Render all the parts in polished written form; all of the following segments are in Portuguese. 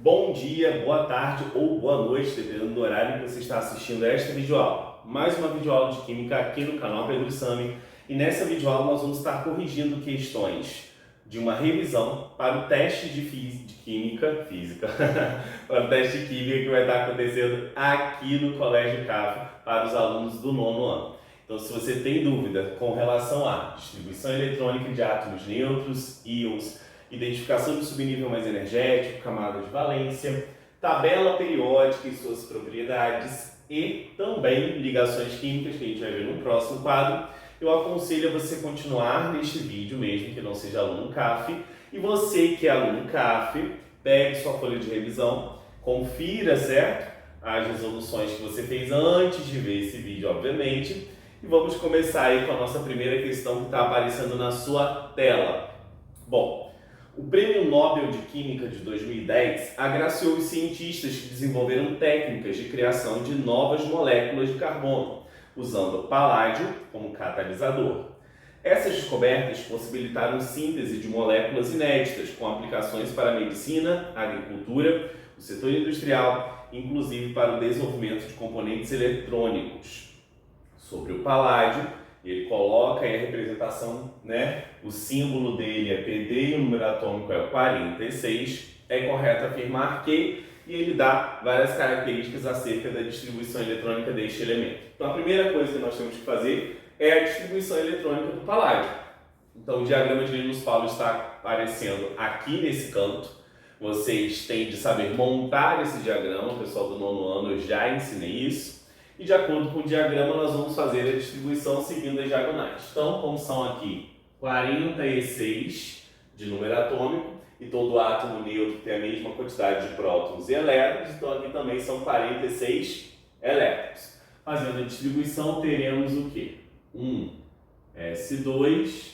Bom dia, boa tarde ou boa noite, dependendo do horário que você está assistindo a esta videoaula. Mais uma videoaula de Química aqui no canal Pedro Sami. E nessa videoaula nós vamos estar corrigindo questões de uma revisão para o teste de Física, para o teste de Química que vai estar acontecendo aqui no Colégio CAF para os alunos do 9º ano. Então, se você tem dúvida com relação à distribuição eletrônica de átomos neutros, íons, identificação do subnível mais energético, camada de valência, tabela periódica e suas propriedades e também ligações químicas, que a gente vai ver no próximo quadro, eu aconselho a você continuar neste vídeo mesmo que não seja aluno CAF. E você que é aluno CAF, pegue sua folha de revisão, confira, certo? As resoluções que você fez antes de ver esse vídeo, obviamente. E vamos começar aí com a nossa primeira questão que está aparecendo na sua tela. Bom, o Prêmio Nobel de Química de 2010 agraciou os cientistas que desenvolveram técnicas de criação de novas moléculas de carbono, usando o paládio como catalisador. Essas descobertas possibilitaram síntese de moléculas inéditas com aplicações para a medicina, a agricultura, o setor industrial, inclusive para o desenvolvimento de componentes eletrônicos. Sobre o paládio, ele coloca aí a representação, o símbolo dele é PD e o número atômico é o 46. É correto afirmar que, e ele dá várias características acerca da distribuição eletrônica deste elemento. Então a primeira coisa que nós temos que fazer é a distribuição eletrônica do paládio. Então o diagrama de Linus-Pauling está aparecendo aqui nesse canto. Vocês têm de saber montar esse diagrama, o pessoal do 9º ano eu já ensinei isso. E de acordo com o diagrama, nós vamos fazer a distribuição seguindo as diagonais. Então, como são aqui 46 de número atômico, e todo átomo neutro tem a mesma quantidade de prótons e elétrons, então aqui também são 46 elétrons. Fazendo a distribuição, teremos o quê? 1s2,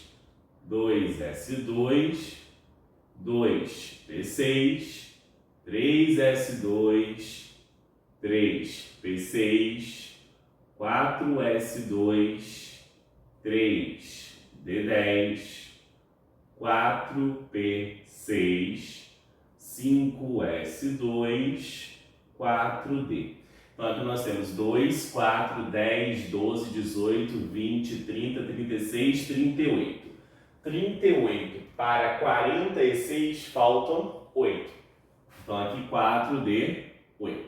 2s2, 2p6, 3s2, 3p6, 4s2, 3d10, 4p6, 5s2, 4d. Então aqui nós temos 2, 4, 10, 12, 18, 20, 30, 36, 38. 38 para 46 faltam 8. Então aqui 4d8.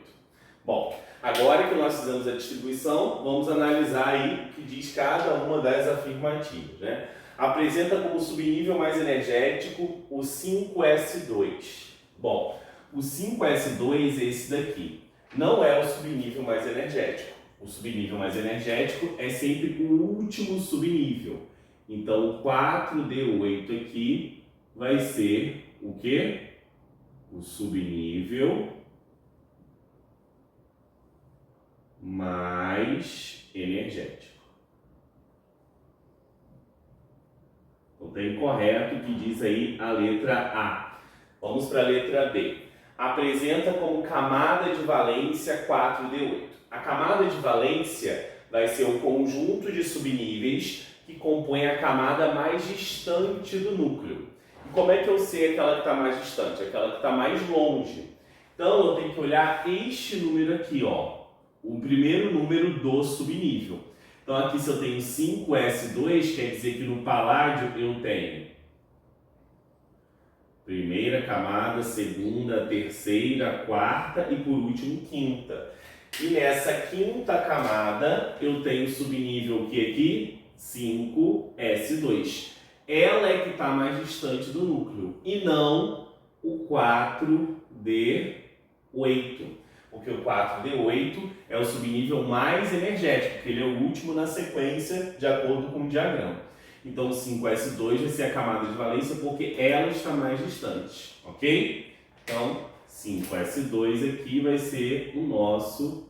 Bom, agora que nós fizemos a distribuição, vamos analisar aí o que diz cada uma das afirmativas, Apresenta como subnível mais energético o 5s2. Bom, o 5s2 é esse daqui. Não é o subnível mais energético. O subnível mais energético é sempre o último subnível. Então, o 4d8 aqui vai ser o quê? O subnível mais energético. Então tem correto o que diz aí a letra A. Vamos para a letra B. Apresenta como camada de valência 4d8. A camada de valência vai ser o conjunto de subníveis que compõe a camada mais distante do núcleo. E como é que eu sei aquela que está mais distante? Aquela que está mais longe. Então eu tenho que olhar este número aqui, o primeiro número do subnível. Então aqui se eu tenho 5s2, quer dizer que no paládio eu tenho primeira camada, segunda, terceira, quarta e por último quinta. E nessa quinta camada eu tenho subnível que aqui 5s2. Ela é que está mais distante do núcleo e não o 4d8. Porque o 4d8 é o subnível mais energético, porque ele é o último na sequência, de acordo com o diagrama. Então, o 5s2 vai ser a camada de valência, porque ela está mais distante, ok? Então, 5s2 aqui vai ser o nosso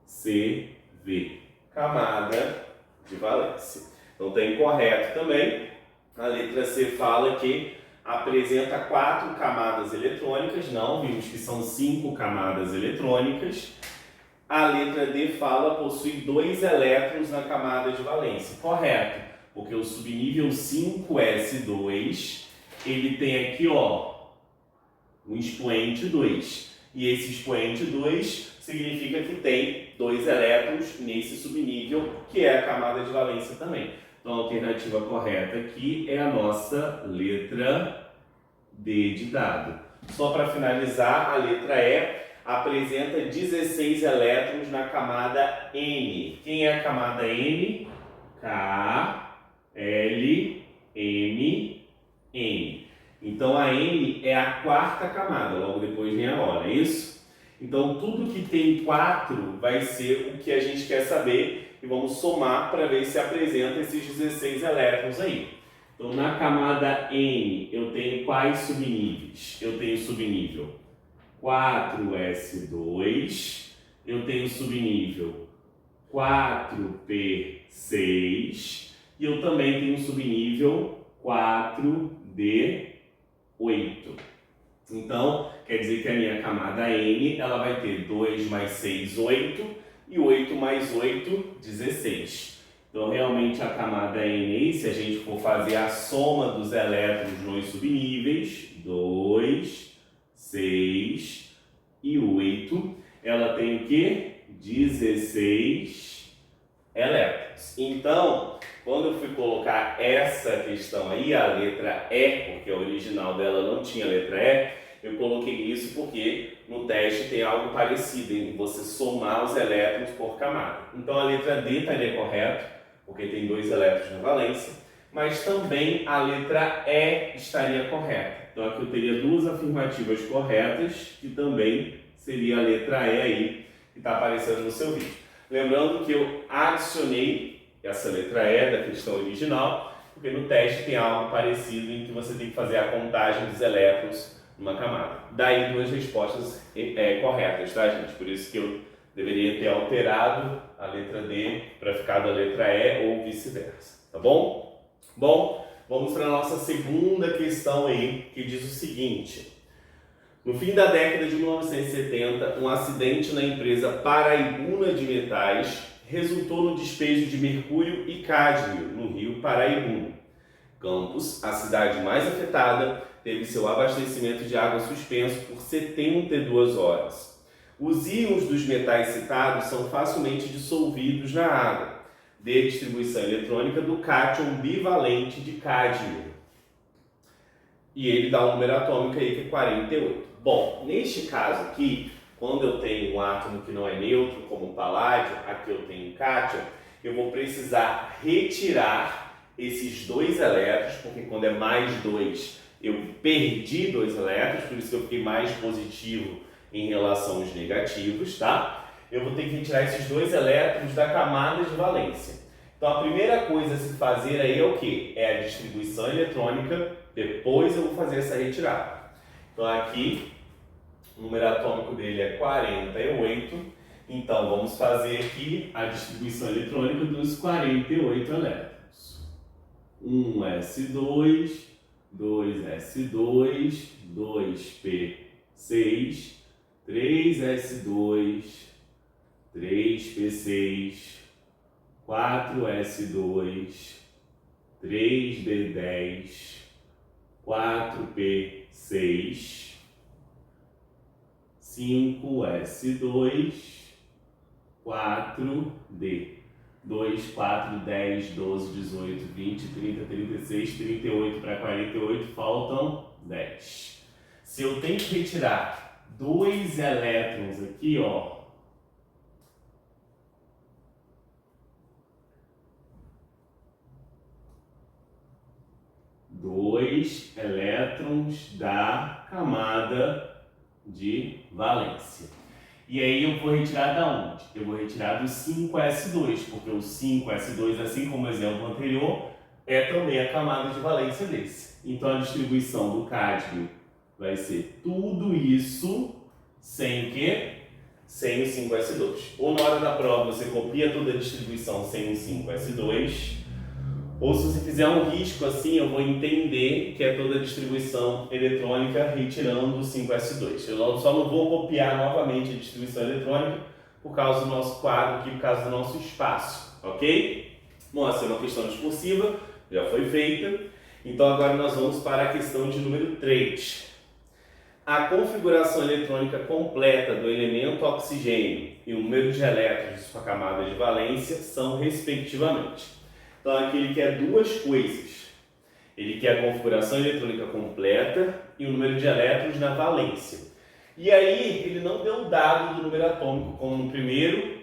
CV, camada de valência. Então, tem correto também. A letra C fala que apresenta 4 camadas eletrônicas, não, vimos que são 5 camadas eletrônicas. A letra D fala possui 2 elétrons na camada de valência, correto, porque o subnível 5s2, ele tem aqui, um expoente 2. E esse expoente 2 significa que tem 2 elétrons nesse subnível, que é a camada de valência também. Então a alternativa correta aqui é a nossa letra D de dado. Só para finalizar, a letra E apresenta 16 elétrons na camada N. Quem é a camada N? K, L, M, N. Então a N é a quarta camada, logo depois vem a O, não é isso? Então tudo que tem 4 vai ser o que a gente quer saber e vamos somar para ver se apresenta esses 16 elétrons aí. Então na camada N eu tenho quais subníveis? Eu tenho subnível 4s2, eu tenho subnível 4p6 e eu também tenho subnível 4d8. Então, quer dizer que a minha camada N ela vai ter 2 mais 6, 8 e 8 mais 8, 16. Então, realmente a camada N, se a gente for fazer a soma dos elétrons nos subníveis, 2, 6 e 8, ela tem o quê? 16 elétrons. Então, quando eu fui colocar essa questão aí, a letra E, porque a original dela não tinha letra E, eu coloquei isso porque no teste tem algo parecido em você somar os elétrons por camada. Então a letra D estaria correta, porque tem 2 elétrons na valência, mas também a letra E estaria correta. Então aqui eu teria 2 afirmativas corretas, que também seria a letra E aí, que está aparecendo no seu vídeo. Lembrando que eu adicionei essa letra E da questão original, porque no teste tem algo parecido em que você tem que fazer a contagem dos elétrons numa camada. Daí 2 respostas corretas, tá, gente? Por isso que eu deveria ter alterado a letra D para ficar da letra E ou vice-versa, tá bom? Bom, vamos para a nossa segunda questão aí, que diz o seguinte: no fim da década de 1970, um acidente na empresa Paraibuna de Metais resultou no despejo de mercúrio e cádmio no rio Paraibuna. Campos, a cidade mais afetada, teve seu abastecimento de água suspenso por 72 horas. Os íons dos metais citados são facilmente dissolvidos na água. Dê a distribuição eletrônica do cátion bivalente de cádmio. E ele dá um número atômico aí que é 48. Bom, neste caso aqui, quando eu tenho um átomo que não é neutro, como o paládio, aqui eu tenho cátion, eu vou precisar retirar esses 2 elétrons, porque quando é mais 2, eu perdi 2 elétrons, por isso que eu fiquei mais positivo em relação aos negativos, tá? Eu vou ter que retirar esses 2 elétrons da camada de valência. Então a primeira coisa a se fazer aí é o quê? É a distribuição eletrônica, depois eu vou fazer essa retirada. Então aqui, o número atômico dele é 48, então vamos fazer aqui a distribuição eletrônica dos 48 elétrons. 1s2, 2s2, 2p6, 3s2, 3p6, 4s2, 3d10, 4p6, 5s2, 4d. 2, 4, 10, 12, 18, 20, 30, 36, 38 para 48, faltam 10. Se eu tenho que retirar 2 elétrons aqui, ó, dois elétrons da camada de valência. E aí eu vou retirar da onde? Eu vou retirar do 5s2, porque o 5s2, assim como o exemplo anterior, é também a camada de valência desse. Então a distribuição do cádmio vai ser tudo isso sem o quê? Sem o 5s2. Ou na hora da prova você copia toda a distribuição sem o 5s2, ou se você fizer um risco assim, eu vou entender que é toda a distribuição eletrônica retirando o 5s2. Eu só não vou copiar novamente a distribuição eletrônica por causa do nosso quadro aqui, por causa do nosso espaço, ok? Bom, essa é uma questão discursiva, já foi feita. Então agora nós vamos para a questão de número 3. A configuração eletrônica completa do elemento oxigênio e o número de elétrons de sua camada de valência são respectivamente. Então aqui ele quer duas coisas. Ele quer a configuração eletrônica completa e o número de elétrons na valência. E aí ele não deu o dado do número atômico como no primeiro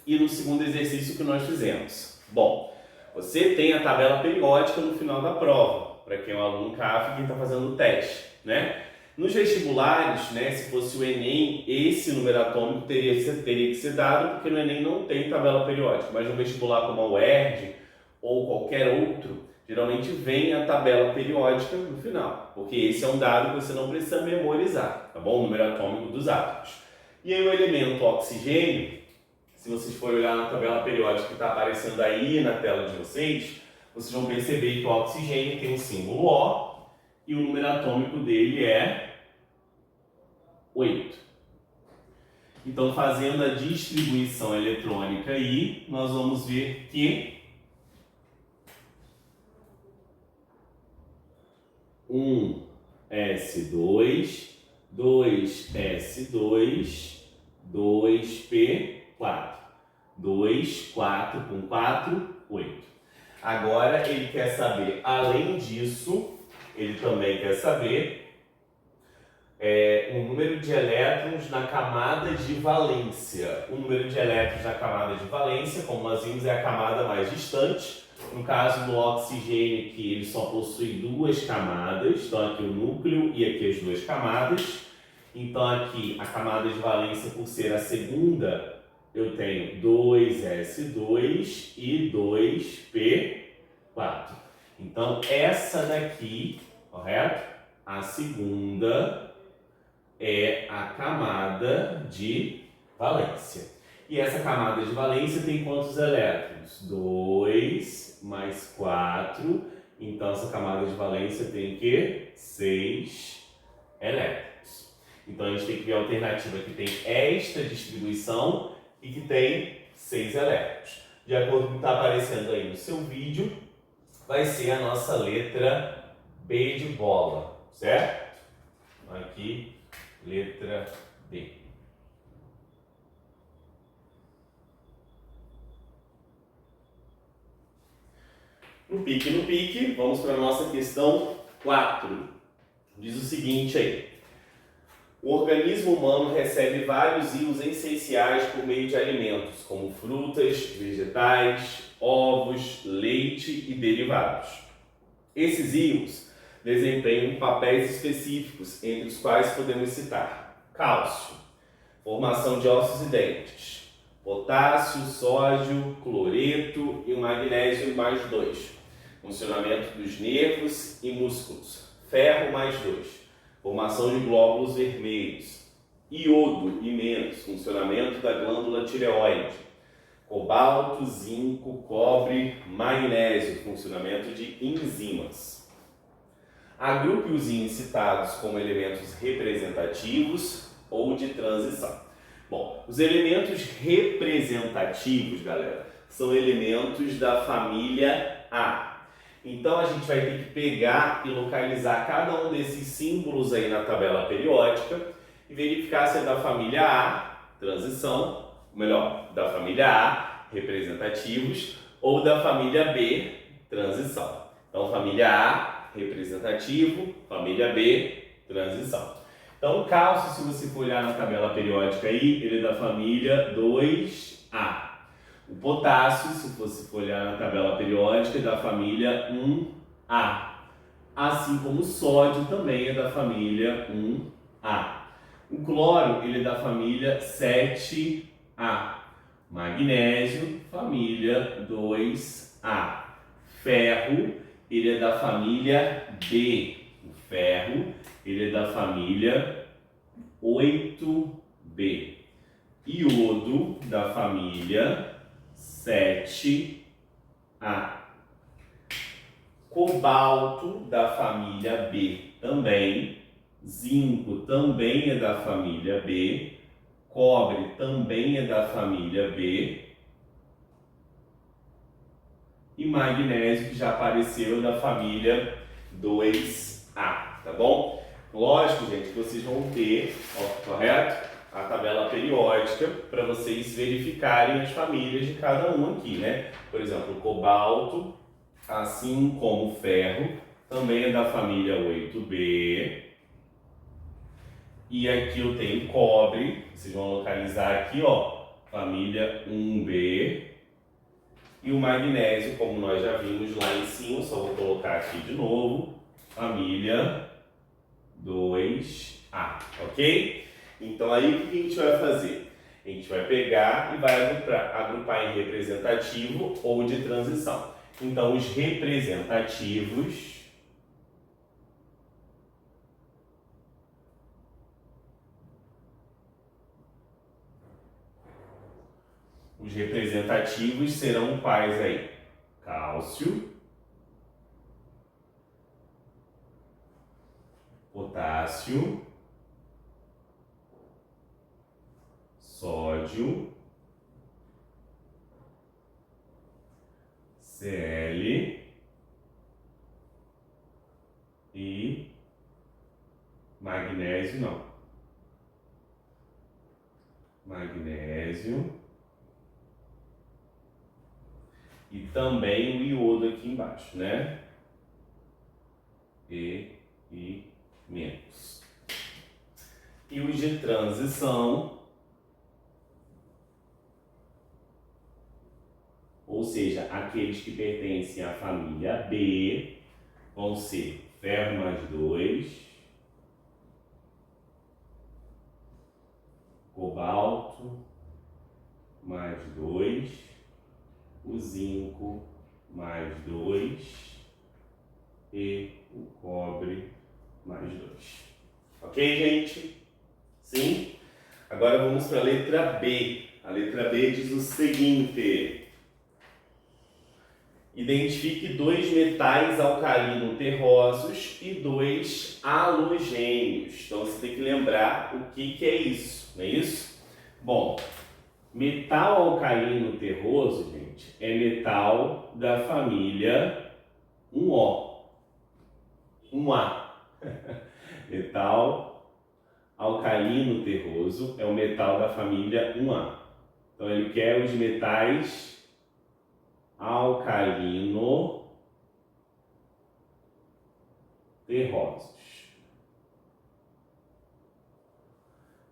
e no segundo exercício que nós fizemos. Bom, você tem a tabela periódica no final da prova, para quem é um aluno CAF e quem está fazendo o teste, né? Nos vestibulares, né, se fosse o Enem, esse número atômico teria que ser dado, porque no Enem não tem tabela periódica, mas no vestibular como a UERJ ou qualquer outro, geralmente vem a tabela periódica no final, porque esse é um dado que você não precisa memorizar, tá bom? O número atômico dos átomos. E aí o elemento oxigênio, se vocês forem olhar na tabela periódica que está aparecendo aí na tela de vocês vão perceber que o oxigênio tem o símbolo O e o número atômico dele é 8. Então, fazendo a distribuição eletrônica aí, nós vamos ver que 1s2, 2s2, 2p4. 2, 4 com 4, 8. Agora ele quer saber, além disso, ele também quer saber o número de elétrons na camada de valência. O número de elétrons na camada de valência, como nós vimos, é a camada mais distante. No caso do oxigênio, que ele só possui duas camadas, então aqui o núcleo e aqui as duas camadas. Então aqui a camada de valência, por ser a segunda, eu tenho 2s2 e 2p4. Então essa daqui, correto? A segunda é a camada de valência. E essa camada de valência tem quantos elétrons? 2 mais 4. Então essa camada de valência tem o quê? 6 elétrons. Então a gente tem que ver a alternativa que tem esta distribuição e que tem 6 elétrons. De acordo com o que está aparecendo aí no seu vídeo, vai ser a nossa letra B de bola, certo? Aqui, letra B. No pique, vamos para a nossa questão 4. Diz o seguinte aí. O organismo humano recebe vários íons essenciais por meio de alimentos, como frutas, vegetais, ovos, leite e derivados. Esses íons desempenham papéis específicos, entre os quais podemos citar cálcio, formação de ossos e dentes, potássio, sódio, cloreto e o magnésio mais 2, funcionamento dos nervos e músculos, ferro mais 2, formação de glóbulos vermelhos, iodo e menos, funcionamento da glândula tireoide, cobalto, zinco, cobre, magnésio, funcionamento de enzimas. Agrupe os íons citados como elementos representativos ou de transição. Bom, os elementos representativos, galera, são elementos da família A. Então a gente vai ter que pegar e localizar cada um desses símbolos aí na tabela periódica e verificar se é da família A, transição, melhor, da família A, representativos, ou da família B, transição. Então família A, representativo, família B, transição. Então o cálcio, se você for olhar na tabela periódica aí, ele é da família 2A. O potássio, se você for olhar na tabela periódica, é da família 1A. Assim como o sódio também é da família 1A. O cloro, ele é da família 7A. Magnésio, família 2A. Ferro, ele é da família B. O ferro, ele é da família 8B. Iodo, da família 7A. Cobalto, da família B também. Zinco também é da família B. Cobre também é da família B. E magnésio, que já apareceu, é da família 2A, tá bom? Lógico, gente, que vocês vão ter, ó, correto? A tabela periódica para vocês verificarem as famílias de cada um aqui, né? Por exemplo, o cobalto, assim como o ferro, também é da família 8B. E aqui eu tenho cobre, vocês vão localizar aqui, ó, família 1B. E o magnésio, como nós já vimos lá em cima, só vou colocar aqui de novo, família 2A, ok? Então aí o que a gente vai fazer? A gente vai pegar e vai agrupar em representativo ou de transição. Então os representativos serão quais aí? Cálcio, potássio, sódio, Cl e magnésio não. Magnésio e também o iodo aqui embaixo, né? E menos. E os de transição, ou seja, aqueles que pertencem à família B, vão ser ferro mais 2, cobalto mais 2, o zinco mais 2 e o cobre mais 2. Ok, gente? Sim? Agora vamos para a letra B. A letra B diz o seguinte: identifique 2 metais alcalino-terrosos e 2 halogênios. Então você tem que lembrar o que é isso, não é isso? Bom, metal alcalino-terroso, gente, é metal da família 1O. 1A. Metal alcalino-terroso é o metal da família 1A. Então ele quer os metais alcalino-terrosos.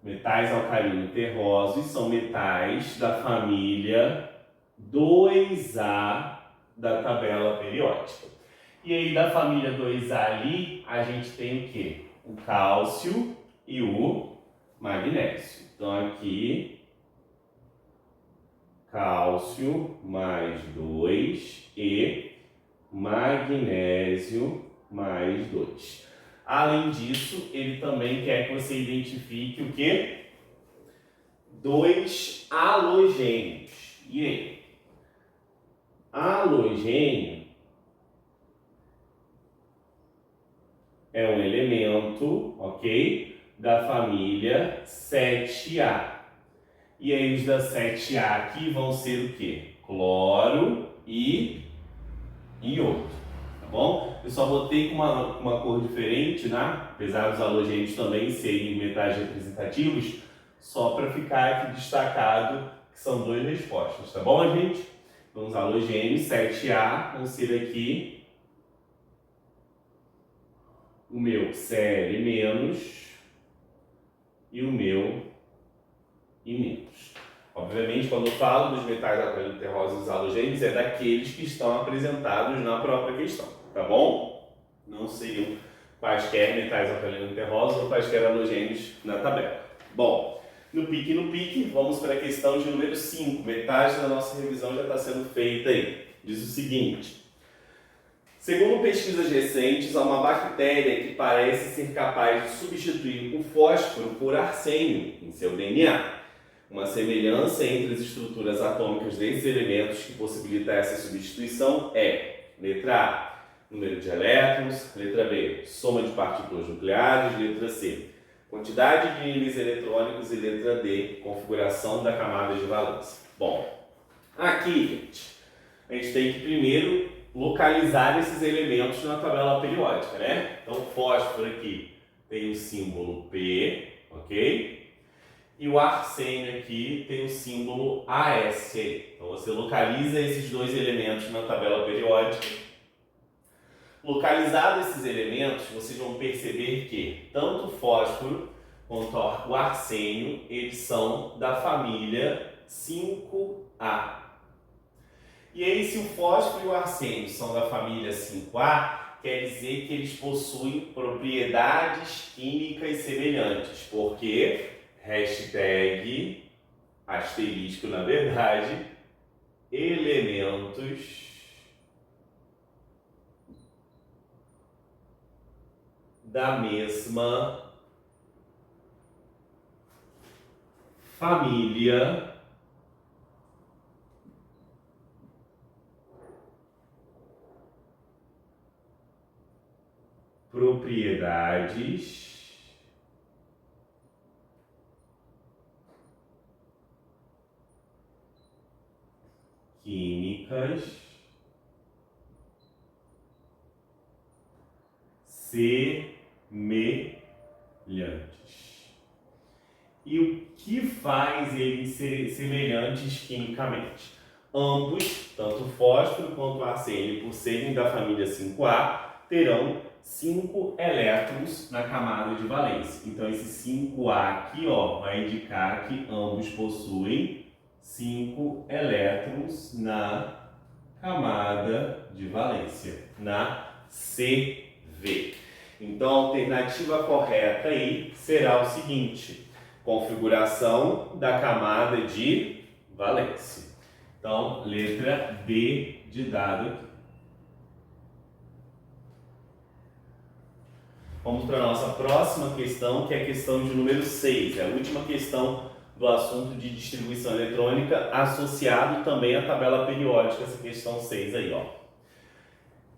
Metais alcalino-terrosos são metais da família 2A da tabela periódica. E aí da família 2A ali, a gente tem o quê? O cálcio e o magnésio. Então aqui, cálcio mais 2 e magnésio mais 2. Além disso, ele também quer que você identifique o quê? 2 halogênios. E aí? Halogênio é um elemento, ok? Da família 7A. E aí os da 7A aqui vão ser o quê? Cloro e iodo, tá bom? Eu só botei com uma cor diferente, né? Apesar dos halogênios também serem metais representativos, só para ficar aqui destacado que são 2 respostas, tá bom, gente? Então os halogênios 7A vão ser aqui o meu Cl menos e o meu I menos. Obviamente, quando eu falo dos metais alcalino-terrosos e os halogênios, é daqueles que estão apresentados na própria questão, tá bom? Não seriam quaisquer metais alcalino-terrosos ou quaisquer halogênios na tabela. Bom, no pique, vamos para a questão de número 5. Metade da nossa revisão já está sendo feita aí. Diz o seguinte: segundo pesquisas recentes, há uma bactéria que parece ser capaz de substituir o fósforo por arsênio em seu DNA. Uma semelhança entre as estruturas atômicas desses elementos que possibilita essa substituição é: letra A, número de elétrons; letra B, soma de partículas nucleares; letra C, quantidade de níveis eletrônicos; e letra D, configuração da camada de valência. Bom, aqui, gente, a gente tem que primeiro localizar esses elementos na tabela periódica, né? Então, fósforo aqui tem o símbolo P, ok? E o arsênio aqui tem o símbolo AS. Então você localiza esses dois elementos na tabela periódica. Localizados esses elementos, vocês vão perceber que tanto o fósforo quanto o arsênio, eles são da família 5A. E aí, se o fósforo e o arsênio são da família 5A, quer dizer que eles possuem propriedades químicas semelhantes, porque hashtag, asterisco na verdade, elementos da mesma família propriedades químicas semelhantes. E o que faz eles serem semelhantes quimicamente? Ambos, tanto o fósforo quanto o arsênio, por serem da família 5A, terão 5 elétrons na camada de valência. Então, esse 5A aqui, ó, vai indicar que ambos possuem 5 elétrons na camada de valência, na CV. Então, a alternativa correta aí será o seguinte: configuração da camada de valência. Então, letra B de dado aqui. Vamos para a nossa próxima questão, que é a questão de número 6. É a última questão do assunto de distribuição eletrônica, associado também à tabela periódica, essa questão 6 aí, ó.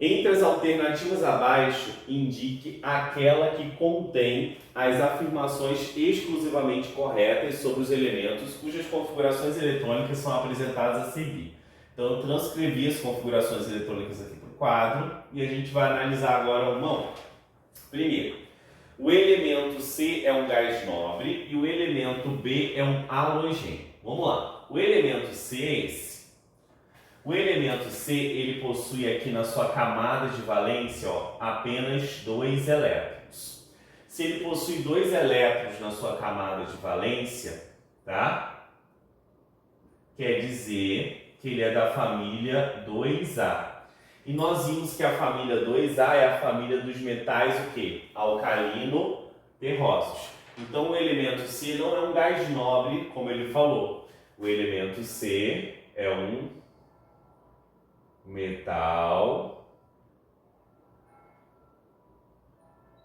Entre as alternativas abaixo, indique aquela que contém as afirmações exclusivamente corretas sobre os elementos cujas configurações eletrônicas são apresentadas a seguir. Então, eu transcrevi as configurações eletrônicas aqui para o quadro e a gente vai analisar agora uma a uma. Primeiro, o elemento C é um gás nobre e o elemento B é um halogênio. Vamos lá. O elemento C é esse. O elemento C, ele possui aqui na sua camada de valência, ó, apenas 2 elétrons. Se ele possui 2 elétrons na sua camada de valência, tá? Quer dizer que ele é da família 2A. E nós vimos que a família 2A é a família dos metais o quê? Alcalino terrosos. Então o elemento C não é um gás nobre, como ele falou. O elemento C é um metal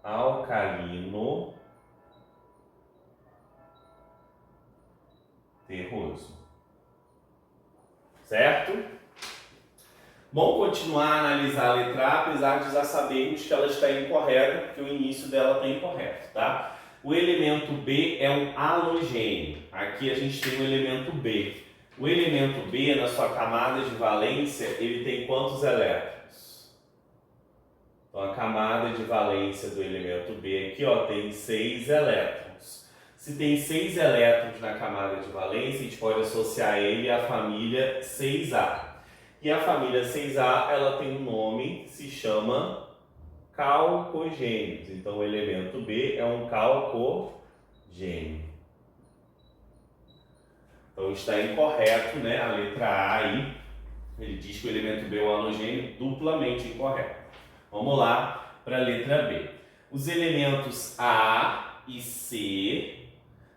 alcalino terroso. Certo? Vamos continuar a analisar a letra A, apesar de já sabermos que ela está incorreta, porque o início dela está incorreto, tá? O elemento B é um halogênio. Aqui a gente tem o elemento B. O elemento B, na sua camada de valência, ele tem quantos elétrons? Então, a camada de valência do elemento B aqui, ó, tem 6 elétrons. Se tem 6 elétrons na camada de valência, a gente pode associar ele à família 6A. E a família 6A, ela tem um nome que se chama calcogênios. Então, o elemento B é um calcogênio. Então, está incorreto, né? A letra A aí, ele diz que o elemento B é um halogênio, duplamente incorreto. Vamos lá para a letra B. Os elementos A e C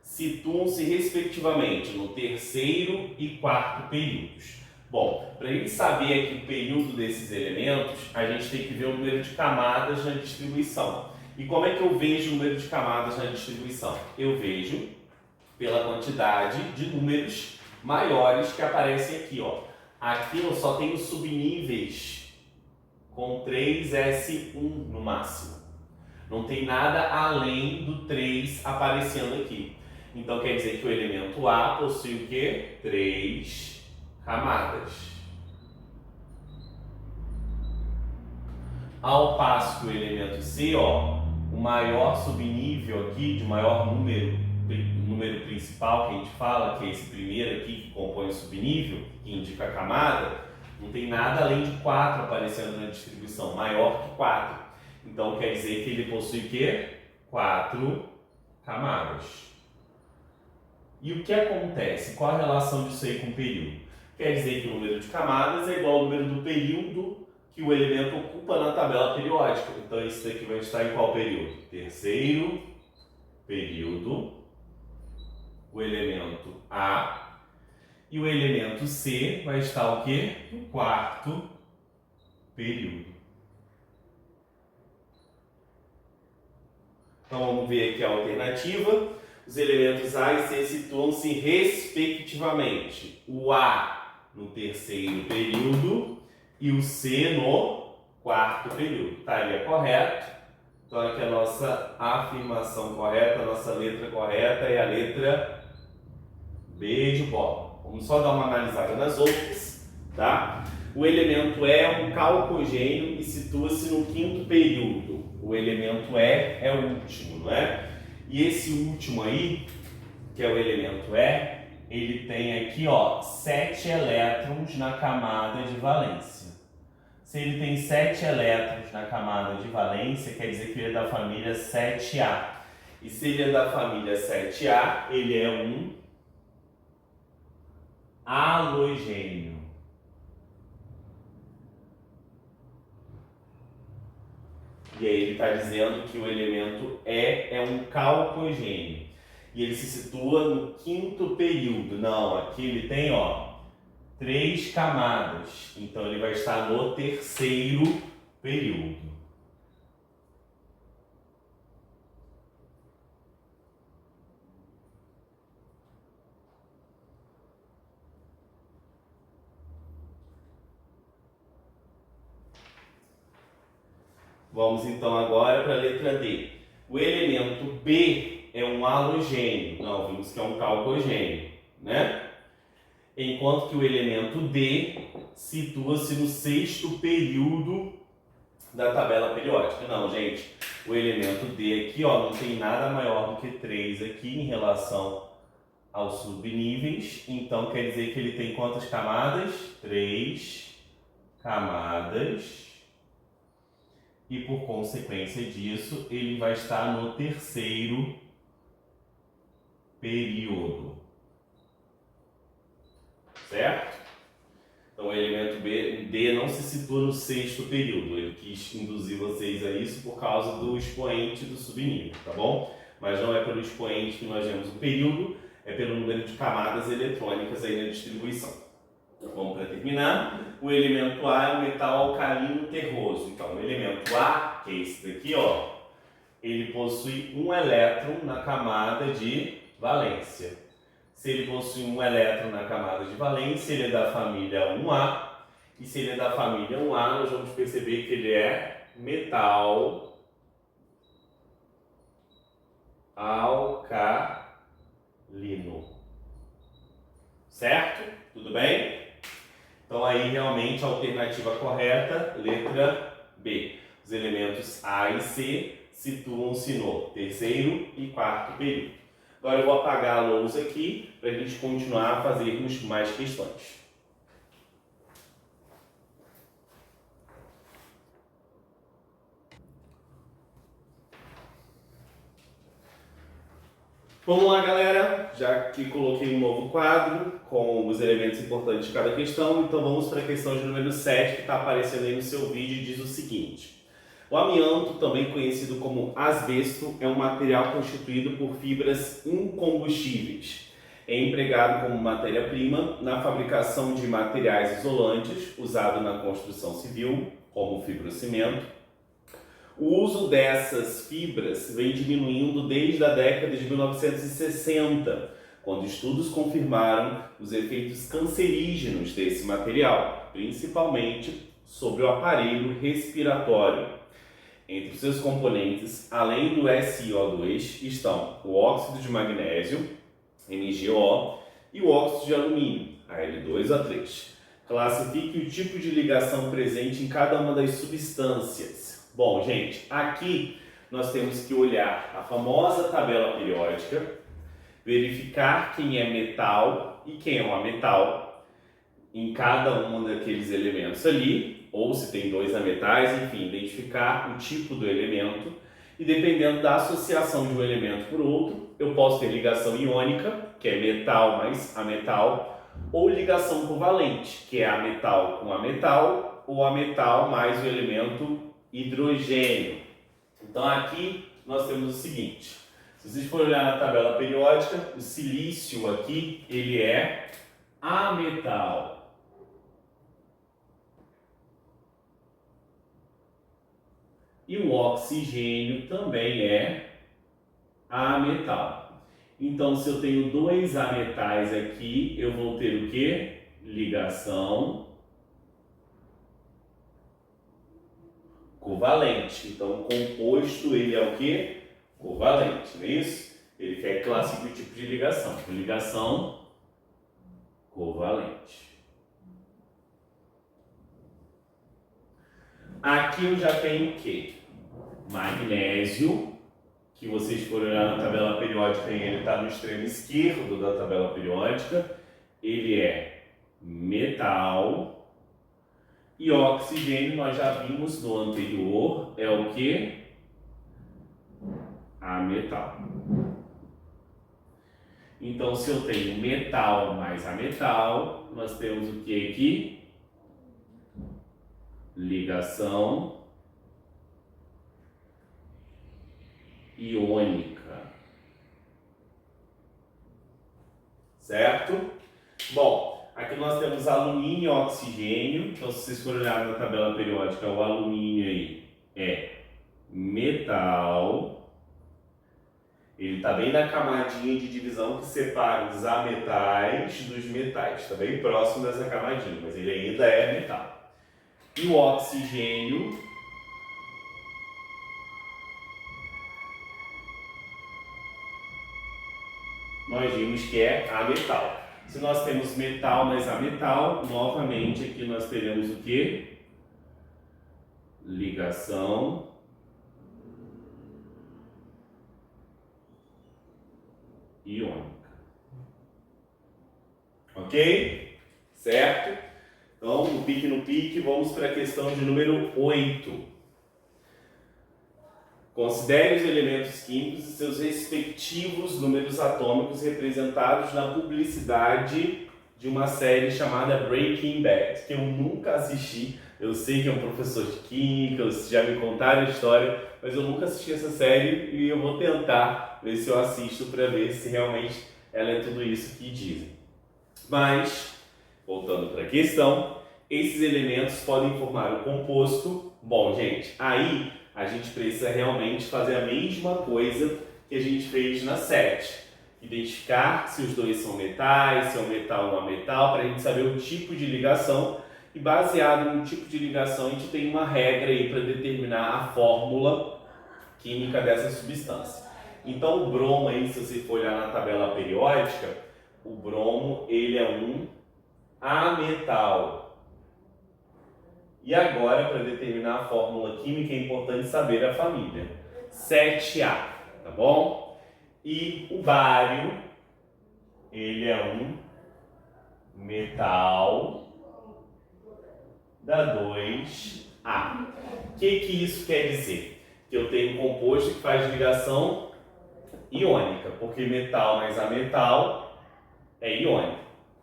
situam-se respectivamente no terceiro e quarto períodos. Bom, para a gente saber aqui o período desses elementos, a gente tem que ver o número de camadas na distribuição. E como é que eu vejo o número de camadas na distribuição? Eu vejo pela quantidade de números maiores que aparecem aqui, ó. Aqui eu só tenho subníveis com 3S1 no máximo. Não tem nada além do 3 aparecendo aqui. Então quer dizer que o elemento A possui o quê? 3 camadas. Ao passo que o elemento C, ó, o maior subnível aqui, de maior número principal que a gente fala, que é esse primeiro aqui que compõe o subnível, que indica a camada, não tem nada além de 4 aparecendo na distribuição, maior que 4. Então quer dizer que ele possui o quê? 4 camadas. E o que acontece? Qual a relação disso aí com o período? Quer dizer que o número de camadas é igual ao número do período que o elemento ocupa na tabela periódica. Então esse daqui vai estar em qual período? Terceiro período, o elemento A, e o elemento C vai estar o quê? No quarto período. Então vamos ver aqui a alternativa. Os elementos A e C situam-se respectivamente. O A no terceiro período e o C no quarto período. Estaria correto. Então aqui a nossa afirmação correta, a nossa letra correta é a letra B de bola. Vamos só dar uma analisada nas outras, tá? O elemento E é um calcogênio e situa-se no quinto período. O elemento E é o último, não é? E esse último aí, que é o elemento E, ele tem aqui, ó, 7 elétrons na camada de valência. Se ele tem 7 elétrons na camada de valência, quer dizer que ele é da família 7A. E se ele é da família 7A, ele é um halogênio. E aí ele está dizendo que o elemento E é um calcogênio. E ele se situa no quinto período. Não, aqui ele tem, ó, 3 camadas. Então ele vai estar no terceiro período. Vamos então agora para a letra D. O elemento B é um halogênio. Não, vimos que é um calcogênio, né? Enquanto que o elemento D situa-se no sexto período da tabela periódica. Não, gente, o elemento D aqui, ó, não tem nada maior do que 3 aqui em relação aos subníveis. Então quer dizer que ele tem quantas camadas? 3 camadas. E por consequência disso, ele vai estar no terceiro período. Certo? Então o elemento D não se situa no sexto período. Ele quis induzir vocês a isso por causa do expoente do subnível, tá bom? Mas não é pelo expoente que nós vemos o período, é pelo número de camadas eletrônicas aí na distribuição. Então, vamos para terminar. O elemento A é um metal alcalino terroso. Então, o elemento A, que é esse daqui, ó, ele possui um elétron na camada de valência. Se ele possui um elétron na camada de valência, ele é da família 1A. E se ele é da família 1A, nós vamos perceber que ele é metal alcalino. Certo? Tudo bem? Então aí realmente a alternativa correta, letra B. Os elementos A e C situam-se no terceiro e quarto período. Agora eu vou apagar a lousa aqui para a gente continuar a fazermos mais questões. Vamos lá, galera, já que coloquei um novo quadro com os elementos importantes de cada questão, então vamos para a questão de número 7, que está aparecendo aí no seu vídeo, e diz o seguinte: o amianto, também conhecido como asbesto, é um material constituído por fibras incombustíveis. É empregado como matéria-prima na fabricação de materiais isolantes, usado na construção civil, como fibrocimento. O uso dessas fibras vem diminuindo desde a década de 1960, quando estudos confirmaram os efeitos cancerígenos desse material, principalmente sobre o aparelho respiratório. Entre seus componentes, além do SiO2, estão o óxido de magnésio, MgO, e o óxido de alumínio, Al2O3. Classifique o tipo de ligação presente em cada uma das substâncias. Bom, gente, aqui nós temos que olhar a famosa tabela periódica, verificar quem é metal e quem é um ametal em cada um daqueles elementos ali, ou se tem dois ametais, enfim, identificar o tipo do elemento e dependendo da associação de um elemento por outro, eu posso ter ligação iônica, que é metal mais ametal, ou ligação covalente, que é ametal com ametal, ou ametal mais o elemento hidrogênio. Então aqui nós temos o seguinte, se vocês forem olhar na tabela periódica, o silício aqui, ele é ametal. E o oxigênio também é ametal. Então, se eu tenho dois ametais aqui, eu vou ter o quê? Ligação covalente. Então, o composto, ele é o quê? Covalente, não é isso? Ele quer que classifique o tipo de ligação. Ligação covalente. Aqui eu já tenho o quê? Magnésio, que vocês forem olhar na tabela periódica, ele está no extremo esquerdo da tabela periódica. Ele é metal. E oxigênio, nós já vimos no anterior, é o que? Ametal. Então, se eu tenho metal mais ametal, nós temos o que aqui? Ligação iônica. Certo? Bom, aqui nós temos alumínio e oxigênio. Então, se vocês forem olhar na tabela periódica, o alumínio aí é metal. Ele está bem na camadinha de divisão que separa os ametais dos metais. Está bem próximo dessa camadinha, mas ele ainda é metal. E o oxigênio nós vimos que é ametal. Se nós temos metal mais ametal, novamente aqui nós teremos o que? Ligação iônica. Ok? Certo? Então, no pique, vamos para a questão de número 8. Considere os elementos químicos e seus respectivos números atômicos representados na publicidade de uma série chamada Breaking Bad, que eu nunca assisti. Eu sei que é um professor de química, já me contaram a história, mas eu nunca assisti essa série e eu vou tentar ver se eu assisto para ver se realmente ela é tudo isso que dizem. Mas, voltando para a questão, esses elementos podem formar o composto. Bom, gente, aí a gente precisa realmente fazer a mesma coisa que a gente fez na 7. Identificar se os dois são metais, se é um metal ou um ametal, para a gente saber o tipo de ligação. E baseado no tipo de ligação, a gente tem uma regra aí para determinar a fórmula química dessa substância. Então o bromo aí, se você for olhar na tabela periódica, o bromo ele é um ametal. E agora, para determinar a fórmula química, é importante saber a família. 7A, tá bom? E o bário, ele é um metal da 2A. O que isso quer dizer? Que eu tenho um composto que faz ligação iônica, porque metal mais ametal é iônico,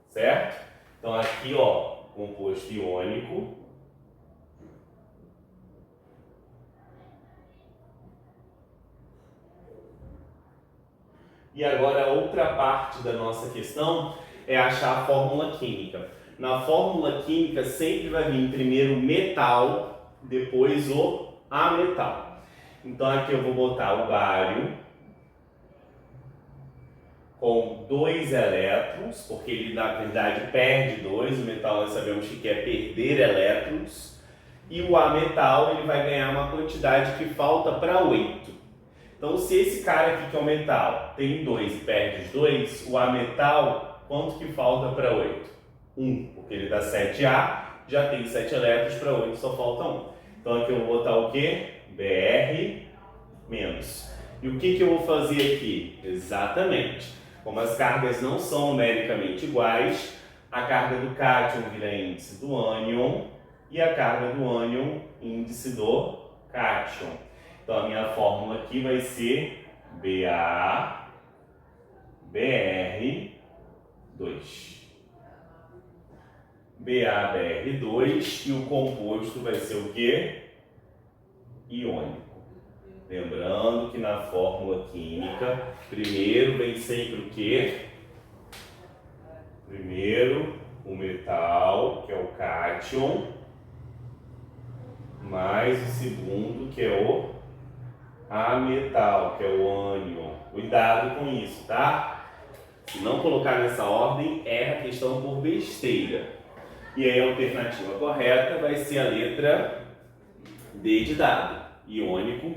certo? Então aqui, ó, composto iônico. E agora a outra parte da nossa questão é achar a fórmula química. Na fórmula química sempre vai vir primeiro metal, depois o ametal. Então aqui eu vou botar o bário com 2 elétrons, porque ele na verdade perde 2, o metal nós sabemos que quer perder elétrons, e o ametal ele vai ganhar uma quantidade que falta para 8. Então, se esse cara aqui que é o metal tem 2 e perde os 2, o ametal, quanto que falta para 8? 1, porque ele dá 7A, já tem 7 elétrons, para 8 só falta 1. Então, aqui eu vou botar o quê? Br menos. E o que eu vou fazer aqui? Exatamente. Como as cargas não são numericamente iguais, a carga do cátion vira índice do ânion e a carga do ânion índice do cátion. Então a minha fórmula aqui vai ser BaBr2. BaBr2 e o composto vai ser o quê? Iônico. Lembrando que na fórmula química, primeiro vem sempre o quê? Primeiro o metal, que é o cátion, mais o segundo, que é o ametal, que é o ânion. Cuidado com isso, tá? Se não colocar nessa ordem, erra a questão por besteira. E aí a alternativa correta vai ser a letra D de dado, iônico,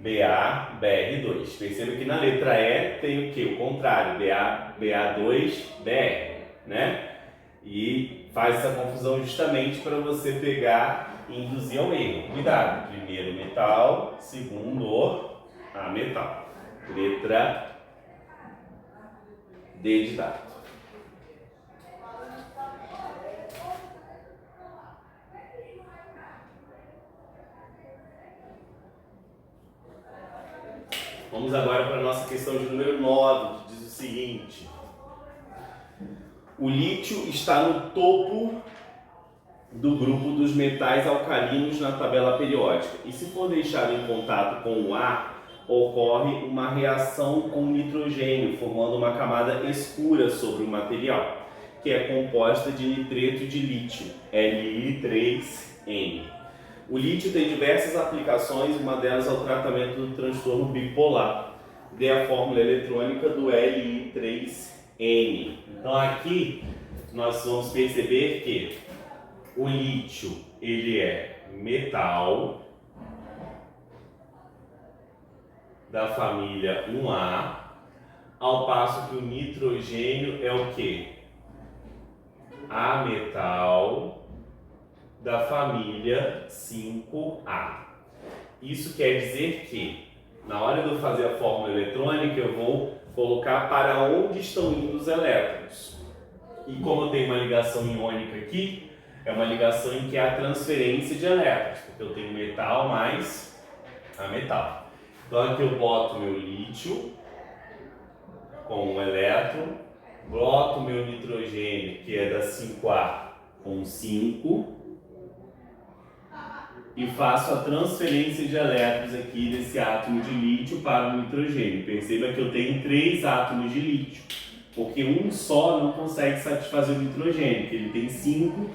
BaBr2. Perceba que na letra E tem o que? O contrário, Ba2Br, né? E faz essa confusão justamente para você pegar e induzir ao erro. Cuidado, primeiro metal, segundo ametal. Letra D de dado. Vamos agora para a nossa questão de número 9, que diz o seguinte: o lítio está no topo do grupo dos metais alcalinos na tabela periódica e, se for deixado em contato com o ar, ocorre uma reação com o nitrogênio, formando uma camada escura sobre o material, que é composta de nitreto de lítio, Li3N. O lítio tem diversas aplicações, uma delas é o tratamento do transtorno bipolar. Dê a fórmula eletrônica do Li3N. Então aqui nós vamos perceber que o lítio ele é metal da família 1A, ao passo que o nitrogênio é o que? Ametal da família 5A. Isso quer dizer que, na hora de eu fazer a fórmula eletrônica, eu vou colocar para onde estão indo os elétrons. E como eu tenho uma ligação iônica aqui, é uma ligação em que há transferência de elétrons, porque eu tenho metal mais ametal. Então aqui eu boto meu lítio com um elétron, boto meu nitrogênio, que é da 5A, com 5, e faço a transferência de elétrons aqui desse átomo de lítio para o nitrogênio. Perceba que eu tenho 3 átomos de lítio, porque um só não consegue satisfazer o nitrogênio, que ele tem 5,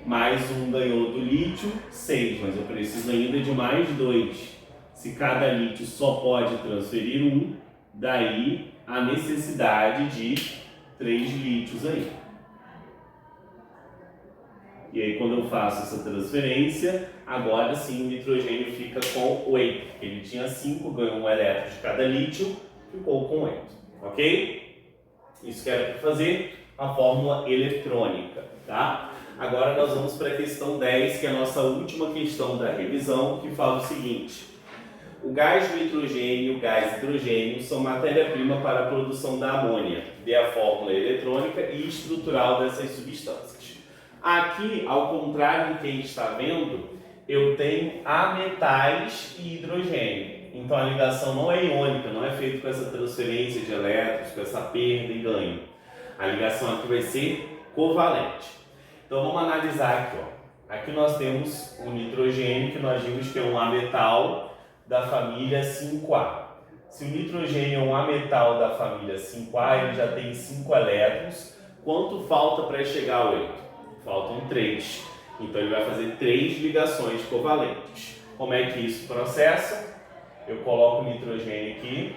mais um ganhou do lítio, 6, mas eu preciso ainda de mais 2. Se cada lítio só pode transferir 1, daí a necessidade de 3 lítios aí. E aí quando eu faço essa transferência, agora sim o nitrogênio fica com 8. Ele tinha 5, ganhou um elétron de cada lítio, ficou com 8. Ok? Isso que era para fazer a fórmula eletrônica, tá? Agora nós vamos para a questão 10, que é a nossa última questão da revisão, que fala o seguinte: o gás do nitrogênio e o gás hidrogênio são matéria-prima para a produção da amônia. Dê a fórmula eletrônica e estrutural dessas substâncias. Aqui, ao contrário do que a gente está vendo, eu tenho ametais e hidrogênio. Então a ligação não é iônica, não é feita com essa transferência de elétrons, com essa perda e ganho. A ligação aqui vai ser covalente. Então vamos analisar aqui, ó. Aqui nós temos o nitrogênio, que nós vimos que é um ametal da família 5A. Se o nitrogênio é um ametal da família 5A, ele já tem 5 elétrons. Quanto falta para chegar a 8? Faltam 3. Então ele vai fazer 3 ligações covalentes. Como é que isso processa? Eu coloco o nitrogênio aqui,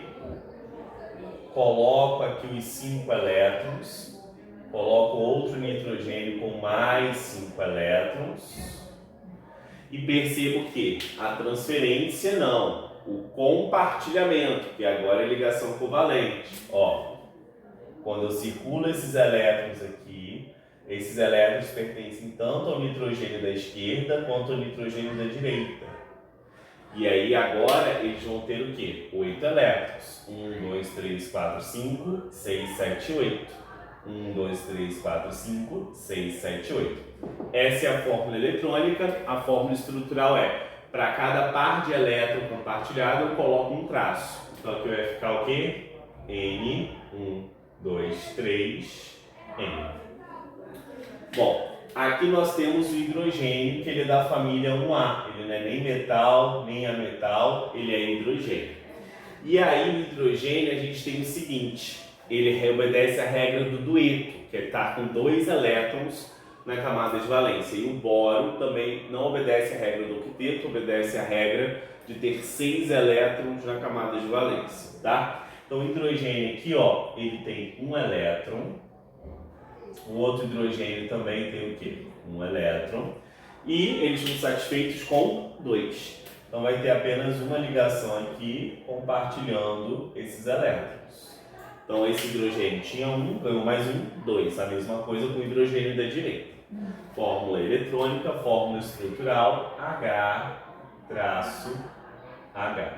coloco aqui os 5 elétrons, coloco outro nitrogênio com mais 5 elétrons e percebo que a transferência não, o compartilhamento, que agora é ligação covalente. Ó, quando eu circulo esses elétrons aqui, esses elétrons pertencem tanto ao nitrogênio da esquerda quanto ao nitrogênio da direita. E aí agora eles vão ter o quê? 8 elétrons. 1, 2, 3, 4, 5, 6, 7, 8. 1, 2, 3, 4, 5, 6, 7, 8. Essa é a fórmula eletrônica. A fórmula estrutural é, para cada par de elétron compartilhado, eu coloco um traço. Então aqui vai ficar o quê? N, 1, 2, 3, N. Bom, aqui nós temos o hidrogênio, que ele é da família 1A. Ele não é nem metal, nem ametal, ele é hidrogênio. E aí no hidrogênio a gente tem o seguinte, ele obedece à regra do dueto, que é estar com 2 elétrons na camada de valência. E o boro também não obedece à regra do octeto, obedece à regra de ter 6 elétrons na camada de valência, tá? Então o hidrogênio aqui, ó, ele tem 1 elétron. O outro hidrogênio também tem o quê? 1 elétron. E eles são satisfeitos com 2. Então vai ter apenas uma ligação aqui compartilhando esses elétrons. Então esse hidrogênio tinha 1, ganhou mais 1, 2. A mesma coisa com o hidrogênio da direita. Fórmula eletrônica, fórmula estrutural, H traço H.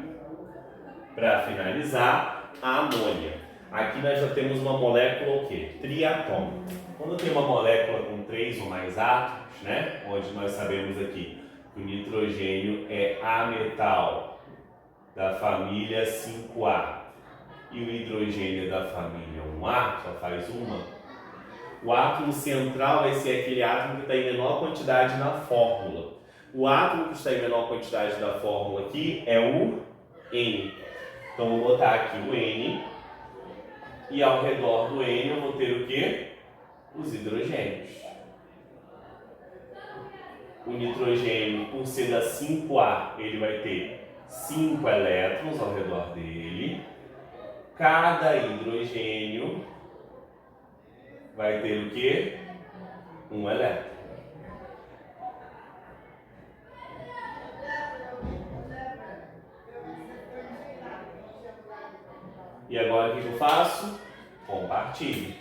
Para finalizar, a amônia. Aqui nós já temos uma molécula o quê? Triatômica. Quando tem uma molécula com 3 ou mais átomos, né? Onde nós sabemos aqui que o nitrogênio é ametal da família 5A e o hidrogênio é da família 1A, só faz uma. O átomo central vai ser aquele átomo que está em menor quantidade na fórmula. O átomo que está em menor quantidade da fórmula aqui é o N. Então vou botar aqui o N. E ao redor do N eu vou ter o quê? Os hidrogênios. O nitrogênio, por ser da 5A, ele vai ter 5 elétrons ao redor dele. Cada hidrogênio vai ter o quê? 1 elétron. E agora o que eu faço? Compartilho.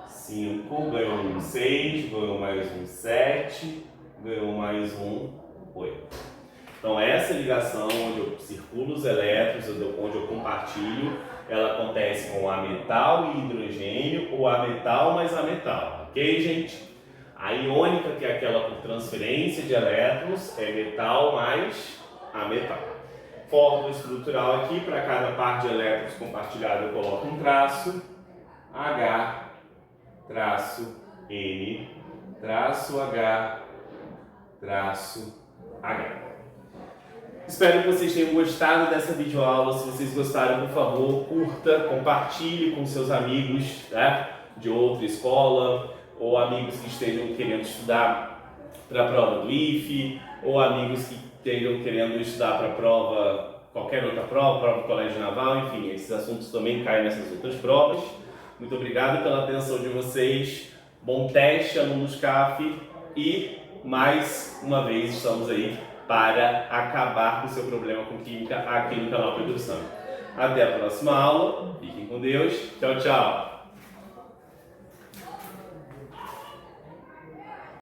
5, ganhou um 6, ganhou mais um 7, ganhou mais um 8. Então essa ligação onde eu circulo os elétrons, onde eu compartilho, ela acontece com ametal e hidrogênio ou ametal mais ametal, ok, gente? A iônica, que é aquela por transferência de elétrons, é metal mais ametal. Fórmula estrutural aqui, para cada par de elétrons compartilhado eu coloco um traço, H, traço, N, traço, H, traço, H. Espero que vocês tenham gostado dessa videoaula. Se vocês gostaram, por favor, curta, compartilhe com seus amigos, né, de outra escola, ou amigos que estejam querendo estudar para a prova do IFE, ou amigos que estejam querendo estudar para a prova, qualquer outra prova do Colégio Naval, enfim, esses assuntos também caem nessas outras provas. Muito obrigado pela atenção de vocês, bom teste, alunos CAF, e mais uma vez estamos aí para acabar com o seu problema com química aqui no canal Pedro Sami. Até a próxima aula, fiquem com Deus, tchau, tchau!